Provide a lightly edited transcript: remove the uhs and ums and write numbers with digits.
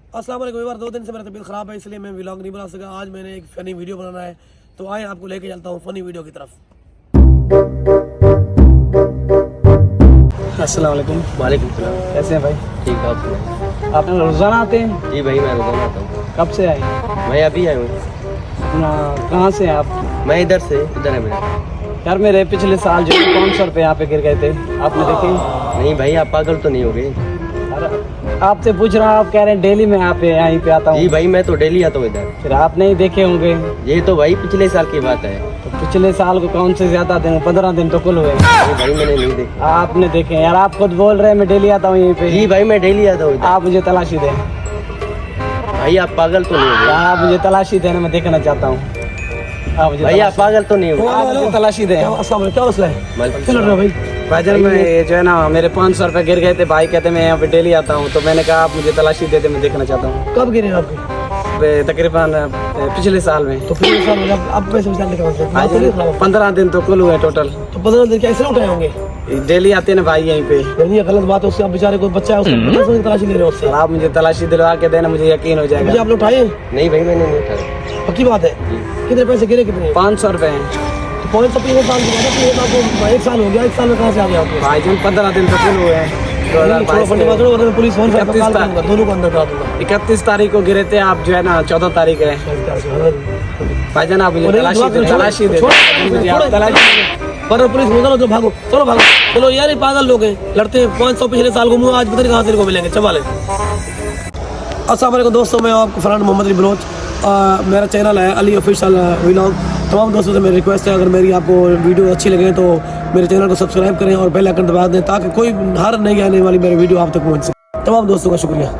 अस्सलाम वालेकुम। एक बार 2 दिन से मेरा तबीयत ख़राब है इसलिए मैं व्लॉग नहीं बना सका। आज मैंने एक फ़नी वीडियो बनाना है, तो आए आपको लेके चलता हूँ फ़नी वीडियो की तरफ। अस्सलाम वालेकुम। वालेकुम सलाम। कैसे हैं भाई? ठीक है, आप सुनाइए। आप रोज़ाना आते हैं? जी भाई, मैं रोजाना आता हूँ। कब से आए? मैं अभी आया हूँ। कहाँ से हैं आप? मैं इधर है मेरा। यार मेरे पिछले साल जो 500 रुपये यहाँ पे गिर गए थे, आपने देखे? नहीं भाई, आप पागल तो नहीं हो गए? अरे आपसे पूछ रहा हूँ, आप कह रहे हैं डेली मैं यहाँ पे यहीं पे आता हूँ। जी भाई, मैं तो डेली आता हूँ इधर। फिर आप नहीं देखे होंगे? ये तो भाई पिछले साल की बात है। तो पिछले साल को कौन से ज्यादा दिन? 15 दिन तो कुल हुए। नहीं भाई, मैंने नहीं देखा। आपने देखे? यार आप खुद बोल रहे हैं मैं डेली आता हूँ यहीं पे। जी भाई, मैं डेली आता हूँ इधर। आप मुझे तलाशी दें। भाई आप पागल तो नहीं हो गए? आप मुझे तलाशी देना, मैं देखना चाहता हूँ। भाई आप पागल तो नहीं हो गए? आप मुझे तलाशी दें। अस्सलाम वालेकुम, क्या मसला है? चलो चलो भाई। भाईजान मैं ये जो है ना, मेरे 500 रुपये गिर गए थे। भाई कहते मैं यहाँ पे डेली आता हूँ, तो मैंने कहा आप मुझे तलाशी दे दे, मैं देखना चाहता हूँ। कब गिरे आपके? तकरीबन पिछले साल में। तो पिछले साल में अब पैसे निकालने का मतलब 15 दिन तो कुल हुए टोटल। तो 15 दिन कैसे उठाए होंगे? डेली आते हैं ना भाई यहीं पे। ये गलत बात है। उससे आप बेचारे को बच्चा है, उसको तलाशी ले रहे हो उससे। और आप मुझे तलाशी दिलवा के देना, मुझे यकीन हो मुझे जाएगा। आप लोग उठाए? नहीं भाई, मैंने नहीं उठाया। पक्की बात है? कितने पैसे गिरे? कितने? 500 रुपये हैं। तो 500 साल की बात है। पिछले साल को 1 साल हो गया। 1 साल में कहाँ से आ गया आपके? भाईजान 15 दिन तो कुल हुए हैं। पुलिस फोन कर दोनों को अंदर करा दूंगा। 31 तारीख को गिरे थे आप, जो है ना 14 तारीख है। भाईजान आप मुझे तलाशी दे, तलाशी दे, मुझे आप तलाशी। पर पुलिस बोल रहा, भागो, चलो भागो, चलो यार, ये पागल लोग हैं, लड़ते हैं। 500 पिछले साल को आज पता नहीं कहाँ से को मिलेंगे। चवाले। अस्सलाम वालेकुम दोस्तों, मैं आपको फरहान मोहम्मद अली बलोच। मेरा चैनल है अली ऑफिशियल व्लॉग। तमाम दोस्तों से मेरी रिक्वेस्ट है, अगर मेरी आपको वीडियो अच्छी लगे तो मेरे चैनल को सब्सक्राइब करें और बेल आइकन दबा दें, ताकि कोई हर नई आने वाली मेरी वीडियो आप तक पहुँच सके। तमाम दोस्तों का शुक्रिया।